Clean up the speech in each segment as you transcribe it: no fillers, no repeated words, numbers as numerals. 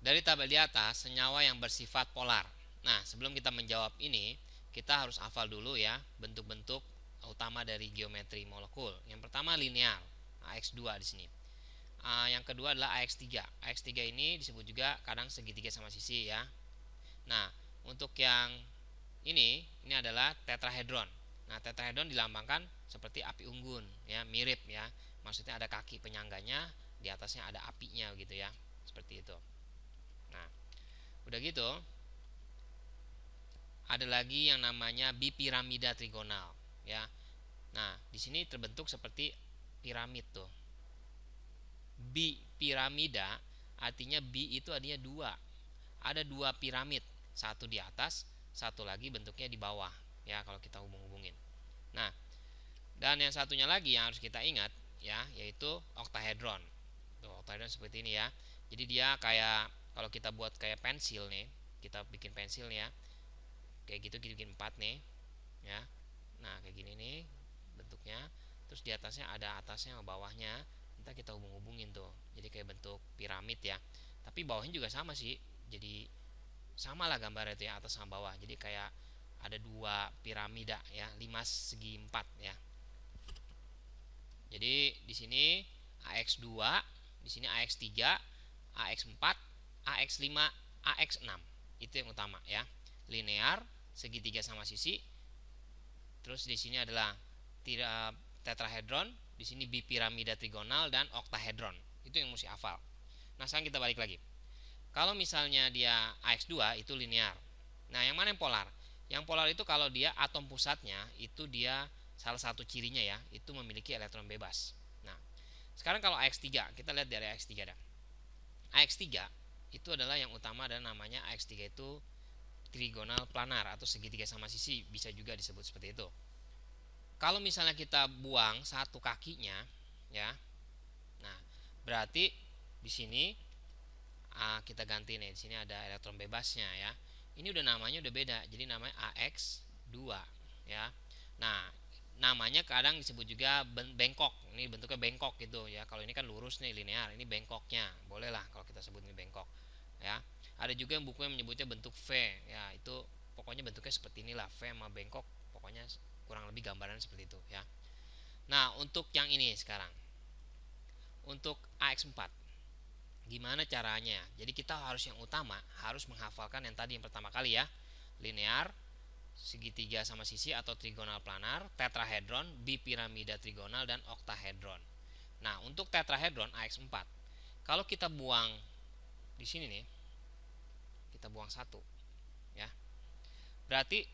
Dari tabel di atas, senyawa yang bersifat polar. Nah, sebelum kita menjawab ini, kita harus hafal dulu ya bentuk-bentuk utama dari geometri molekul. Yang pertama linear, AX2 di sini. Yang kedua adalah AX3. AX3 ini disebut juga kadang segitiga sama sisi ya. Nah, untuk yang ini adalah tetrahedron. Nah, tetrahedron dilambangkan seperti api unggun ya, mirip ya. Maksudnya ada kaki penyangganya, di atasnya ada apinya gitu ya. Seperti itu. Nah, udah gitu ada lagi yang namanya bipiramida trigonal ya. Nah, di sini terbentuk seperti piramid tuh. Bipiramida artinya bi itu artinya dua. Ada dua piramid, satu di atas, satu lagi bentuknya di bawah ya kalau kita hubung-hubungin. Nah, dan yang satunya lagi yang harus kita ingat ya, yaitu oktahedron. Tuh, oktahedron seperti ini ya. Jadi dia kayak kalau kita buat kayak pensil nih, kita bikin pensil nih ya. Kayak gitu kita bikin 4 nih ya. Nah, kayak gini nih bentuknya. Terus di atasnya ada atasnya sama bawahnya. Ntar kita hubung-hubungin tuh. Jadi kayak bentuk piramid ya. Tapi bawahnya juga sama sih. Jadi sama lah gambarnya itu ya, atas sama bawah. Jadi kayak ada dua piramida ya, 5 segi 4 ya. Jadi di sini AX2, di sini AX3, AX4, AX5, AX6. Itu yang utama ya. Linear, segitiga sama sisi. Terus di sini adalah tetrahedron, di sini bipiramida trigonal dan oktahedron. Itu yang mesti hafal. Nah, sekarang kita balik lagi. Kalau misalnya dia AX2 itu linear. Nah, yang mana yang polar? Yang polar itu kalau dia atom pusatnya itu dia salah satu cirinya ya, itu memiliki elektron bebas. Nah, sekarang kalau AX3, kita lihat dari AX3 dah. AX3 itu adalah yang utama dan namanya AX3 itu trigonal planar atau segitiga sama sisi, bisa juga disebut seperti itu. Kalau misalnya kita buang satu kakinya ya. Nah, berarti di sini kita ganti nih, di sini ada elektron bebasnya ya. Ini udah namanya udah beda, jadi namanya AX2 ya. Nah, namanya kadang disebut juga bengkok. Ini bentuknya bengkok gitu ya. Kalau ini kan lurus nih linear, ini bengkoknya. Boleh lah kalau kita sebut ini bengkok ya. Ada juga yang bukunya menyebutnya bentuk V ya. Itu pokoknya bentuknya seperti inilah, V sama bengkok. Pokoknya kurang lebih gambaran seperti itu ya. Nah, untuk yang ini sekarang. Untuk AX4 gimana caranya? Jadi kita harus yang utama harus menghafalkan yang tadi yang pertama kali ya. Linear, segitiga sama sisi atau trigonal planar, tetrahedron, bipiramida trigonal dan oktahedron. Nah, untuk tetrahedron AX4, kalau kita buang di sini nih, kita buang satu ya. Berarti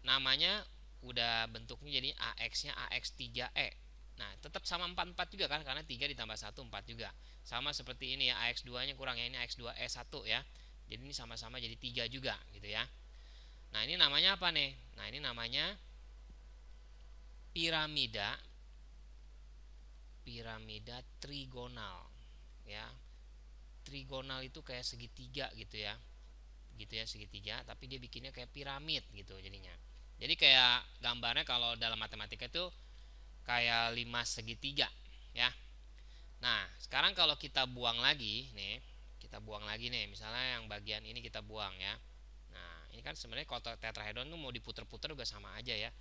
namanya udah bentuknya jadi AX-nya AX3E. Nah, tetap sama 44 juga kan, karena 3 ditambah 1 4 juga. Sama seperti ini ya, AX2-nya kurang ya, ini AX2E1 ya. Jadi ini sama-sama jadi 3 juga gitu ya. Nah, ini namanya apa nih? Nah, ini namanya piramida trigonal ya. Trigonal itu kayak segitiga gitu ya. Gitu ya, segitiga, tapi dia bikinnya kayak piramid gitu jadinya. Jadi kayak gambarnya kalau dalam matematika itu kayak 5 segitiga ya. Nah, sekarang kalau kita buang lagi nih, misalnya yang bagian ini kita buang ya. Nah, ini kan sebenarnya kalau tetrahedron tuh mau diputer-puter juga sama aja ya.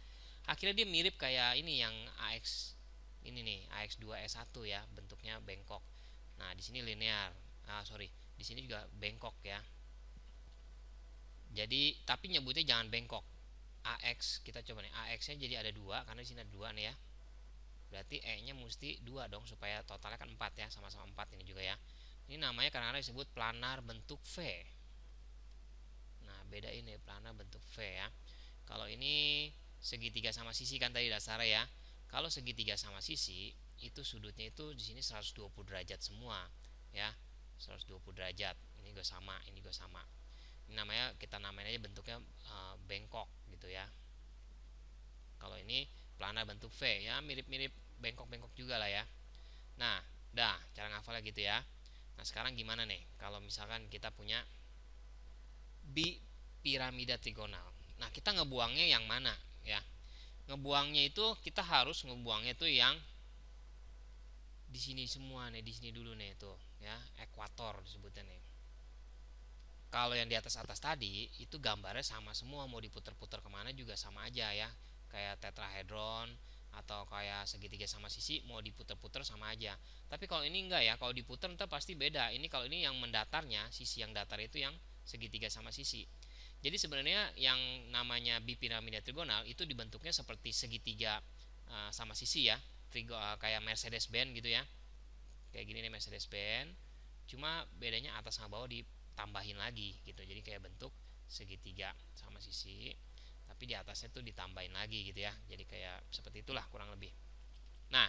Akhirnya dia mirip kayak ini yang AX ini nih, AX2E1 ya, bentuknya bengkok. Nah, di sini linear. Di sini juga bengkok ya. Jadi, tapi nyebutnya jangan bengkok. AX, kita coba nih, AX-nya jadi ada 2 karena di sini ada 2 nih ya. Berarti E-nya mesti 2 dong supaya totalnya kan 4 ya, sama-sama 4 ini juga ya. Ini namanya kadang-kadang disebut planar bentuk V. Nah, beda ini planar bentuk V ya. Kalau ini segitiga sama sisi kan tadi dasarnya ya. Kalau segitiga sama sisi itu sudutnya itu di sini 120 derajat semua ya. 120 derajat. Ini juga sama, ini juga sama. Ini namanya kita namain aja bentuknya bengkok gitu ya. Kalau ini planar bentuk V ya, mirip-mirip bengkok-bengkok juga lah ya. Nah, dah cara ngafalnya gitu ya. Nah, sekarang gimana nih kalau misalkan kita punya bipiramida trigonal. Nah, kita ngebuangnya yang mana ya? Ngebuangnya itu kita harus ngebuangnya itu yang di sini semua nih, di sini dulu nih tuh ya, ekuator disebutnya nih. Kalau yang di atas-atas tadi itu gambarnya sama semua, mau diputer-puter kemana juga sama aja ya, kayak tetrahedron atau kayak segitiga sama sisi mau diputer-puter sama aja. Tapi kalau ini enggak ya, kalau diputer ntar pasti beda. Ini kalau ini yang mendatarnya, sisi yang datar itu yang segitiga sama sisi. Jadi sebenarnya yang namanya bipiramida trigonal itu dibentuknya seperti segitiga sama sisi ya, kayak Mercedes Benz gitu ya, kayak gini nih Mercedes Benz, cuma bedanya atas sama bawah ditambahin lagi gitu, jadi kayak bentuk segitiga sama sisi tapi di atasnya tuh ditambahin lagi gitu ya, jadi kayak seperti itulah kurang lebih. Nah,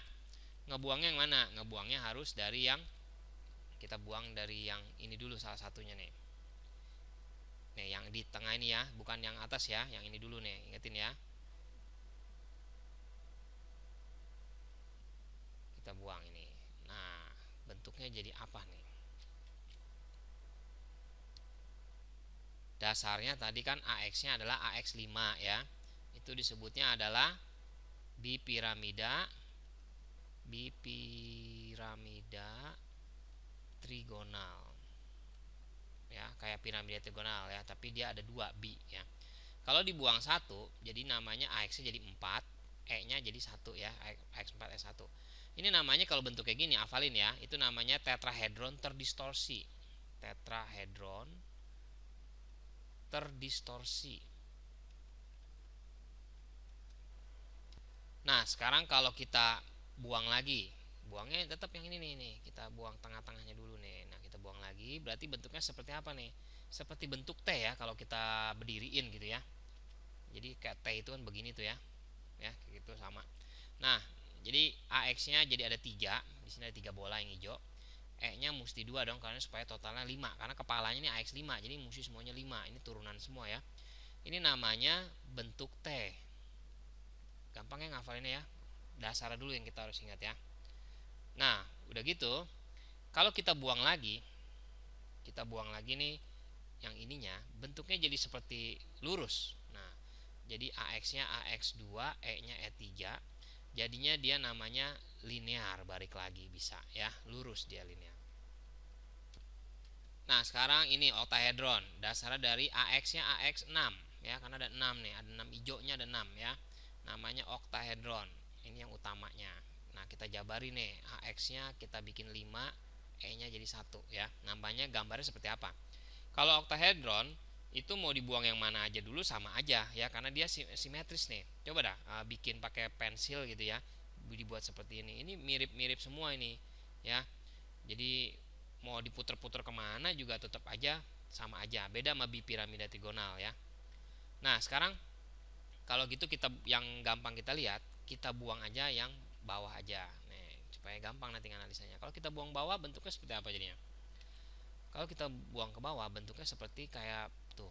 ngebuangnya yang mana? Ngebuangnya harus dari yang kita buang dari yang ini dulu, salah satunya nih. Nih yang di tengah ini ya, bukan yang atas ya, yang ini dulu nih, ingetin ya. Kita buang ini. Nah, bentuknya jadi apa nih? Dasarnya tadi kan AX-nya adalah AX5 ya. Itu disebutnya adalah bipiramida trigonal. Ya, kayak piramida trigonal ya, tapi dia ada 2 bi ya. Kalau dibuang 1, jadi namanya AX-nya jadi 4, E-nya jadi 1 ya, AX4 E1. Ini namanya kalau bentuk kayak gini, hafalin ya, itu namanya tetrahedron terdistorsi. Tetrahedron terdistorsi. Nah, sekarang kalau kita buang lagi, buangnya tetap yang ini nih, kita buang tengah-tengahnya dulu nih. Nah, kita buang lagi, berarti bentuknya seperti apa nih? Seperti bentuk T ya, kalau kita berdiriin gitu ya. Jadi kayak T itu kan begini tuh ya, kayak gitu sama. Nah, jadi AX-nya jadi ada 3, di sini ada 3 bola yang hijau. E-nya mesti 2 dong, karena supaya totalnya 5, karena kepalanya ini AX5, jadi mesti semuanya 5. Ini turunan semua ya. Ini namanya bentuk T. Gampang ya ngafalinnya ya. Dasar dulu yang kita harus ingat ya. Nah, udah gitu, kalau kita buang lagi nih yang ininya, bentuknya jadi seperti lurus. Nah, jadi AX-nya AX2, E-nya E3. Jadinya dia namanya linear, balik lagi bisa ya, lurus dia linear. Nah, sekarang ini oktahedron, dasarnya dari AX-nya AX6 ya, karena ada 6 nih, ada 6 hijaunya, ada 6 ya. Namanya oktahedron. Ini yang utamanya. Nah, kita jabari nih, AX-nya kita bikin 5, E-nya jadi 1 ya. Nambahnya gambarnya seperti apa? Kalau oktahedron itu mau dibuang yang mana aja dulu sama aja ya, karena dia simetris nih. Coba dah bikin pakai pensil gitu ya, dibuat seperti ini. Ini mirip-mirip semua ini ya. Jadi mau diputer-puter kemana juga tetap aja sama aja. Beda sama bipiramida trigonal ya. Nah, sekarang kalau gitu kita yang gampang kita lihat, kita buang aja yang bawah aja. Nih, supaya gampang nanti analisanya. Kalau kita buang bawah bentuknya seperti apa jadinya? Kalau kita buang ke bawah bentuknya seperti kayak tuh.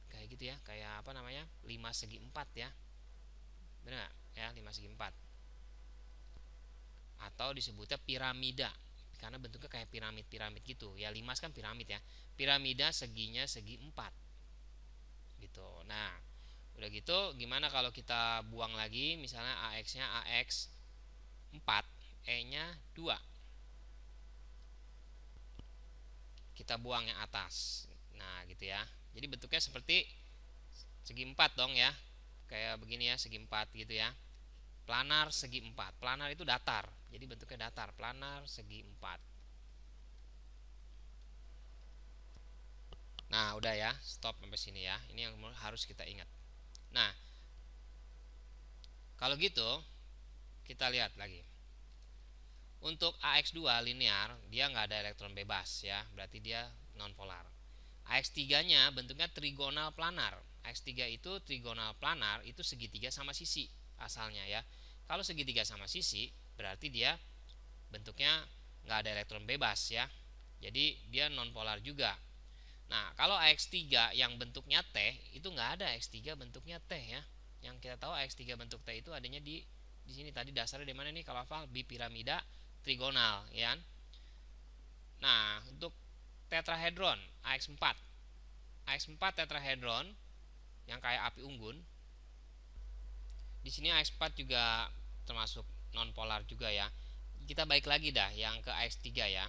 Kayak gitu ya, kayak apa namanya? 5 segi 4 ya. Benar ya, 5 segi 4. Atau disebutnya piramida, karena bentuknya kayak piramid gitu ya. 5 kan piramid ya, piramida seginya segi 4 gitu. Nah, udah gitu gimana kalau kita buang lagi, misalnya AX nya AX 4, E nya 2, kita buang yang atas. Nah gitu ya, jadi bentuknya seperti segi 4 dong ya, kayak begini ya, segi 4 gitu ya. Planar segi 4, planar itu datar, jadi bentuknya datar, planar segi 4. Nah udah ya, stop sampai sini ya, ini yang harus kita ingat. Nah kalau gitu kita lihat lagi. Untuk AX2 linear, dia nggak ada elektron bebas ya, berarti dia nonpolar. AX3 nya bentuknya trigonal planar. AX3 itu trigonal planar, itu segitiga sama sisi asalnya ya. Kalau segitiga sama sisi berarti dia bentuknya nggak ada elektron bebas ya, jadi dia nonpolar juga. Nah, kalau AX3 yang bentuknya T, itu nggak ada AX3 bentuknya T ya. Yang kita tahu AX3 bentuk T itu adanya di sini tadi. Dasarnya di mana nih kalau hafal? Bipiramida trigonal ya. Nah, untuk tetrahedron AX4. AX4 tetrahedron yang kayak api unggun. Di sini AX4 juga termasuk nonpolar juga ya. Kita balik lagi dah yang ke AX3 ya.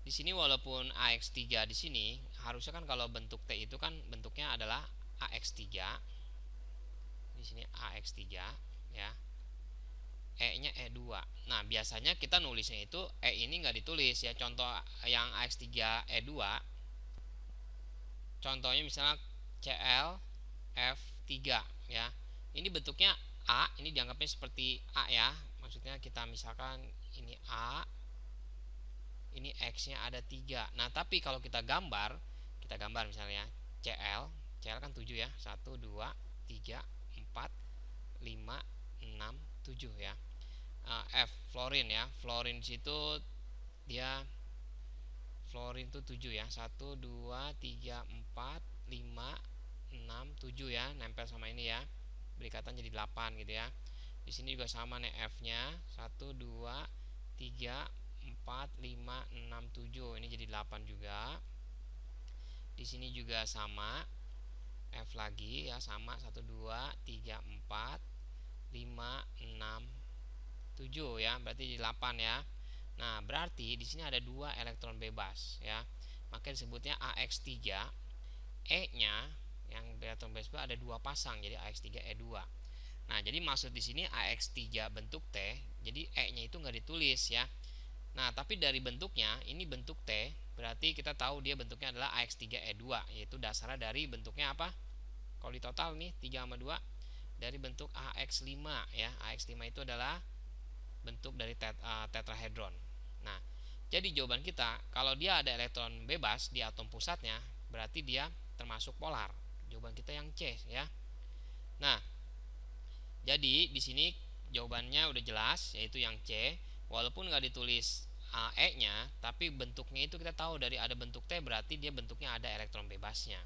Di sini walaupun AX3 di sini harusnya kan kalau bentuk T itu kan bentuknya adalah AX3. Di sini AX3 ya. E-nya E2. Nah, biasanya kita nulisnya itu E ini nggak ditulis ya. Contoh yang AX3 E2. Contohnya misalnya CL F3 ya. Ini bentuknya A, ini dianggapnya seperti A ya. Maksudnya kita misalkan ini A, ini X-nya ada 3. Nah, tapi kalau kita gambar misalnya CL kan 7 ya. 1 2 3 4 5 6 7 ya. F fluorin ya. Fluorin situ dia fluorin itu 7 ya. 1 2 3 4 5 6 7 ya, nempel sama ini ya. Berikatan jadi 8 gitu ya. Di sini juga sama nih F-nya 1 2 3 4 5 6 7. Ini jadi 8 juga. Di sini juga sama F lagi ya, sama 1 2 3 4 5 6 7 ya, berarti jadi 8 ya. Nah, berarti di sini ada 2 elektron bebas ya. Maka disebutnya AX3. E-nya yang elektron bebas ada 2 pasang, jadi AX3E2. Nah, jadi maksud di sini AX3 bentuk T, jadi E-nya itu nggak ditulis ya. Nah, tapi dari bentuknya, ini bentuk T, berarti kita tahu dia bentuknya adalah AX3E2, yaitu dasarnya dari bentuknya apa? Kalau di total nih 3 sama 2 dari bentuk AX5 ya. AX5 itu adalah bentuk dari tetrahedron. Nah, jadi jawaban kita kalau dia ada elektron bebas di atom pusatnya, berarti dia termasuk polar. Jawaban kita yang C ya. Nah, jadi di sini jawabannya udah jelas, yaitu yang C. Walaupun nggak ditulis E-nya, tapi bentuknya itu kita tahu dari ada bentuk T, berarti dia bentuknya ada elektron bebasnya.